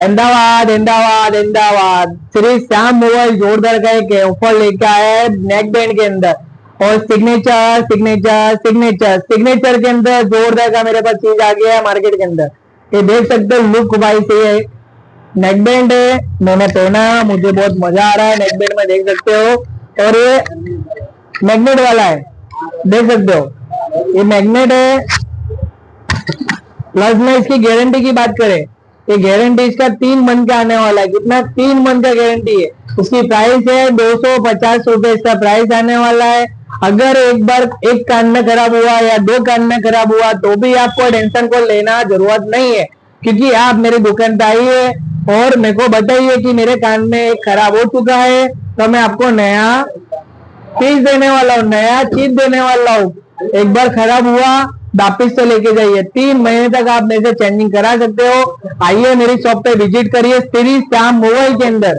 Ahmedabad Ahmedabad Ahmedabad Shri Shyam mobile जोरदार का एक ऑफर लेके आया है नेक बैंड के अंदर। और सिग्नेचर सिग्नेचर सिग्नेचर सिग्नेचर के अंदर जोरदार का मेरे पास चीज आ गया है मार्केट के अंदर। ये देख सकते हो लुक भाई से है। नेक बैंड है, मैंने पहना, मुझे बहुत मजा आ रहा है नेक बैंड में, देख सकते हो। और ये मैग्नेट वाला है, देख सकते हो ये मैग्नेट है। प्लस में इसकी गारंटी की बात करें, ये गारंटी इसका 3 मंथ का आने वाला है। कितना? 3 मंथ का गारंटी है। इसकी प्राइस है 250 रुपए, इसका प्राइस आने वाला है। अगर एक बार एक कान में खराब हुआ या 2 कान में खराब हुआ तो भी आपको टेंशन को लेना जरूरत नहीं है, क्योंकि आप मेरी दुकान पे आइए और मेरे को बताइए कि मेरे कान में एक खराब हो चुका है, तो मैं आपको नया चीज देने वाला हूँ, नया चीज देने वाला हूँ। एक बार खराब हुआ वापिस से लेके जाइए, 3 महीने तक आप मेरे से चेंजिंग करा सकते हो। आइए मेरी शॉप पे विजिट करिए श्री श्याम मोबाइल के अंदर।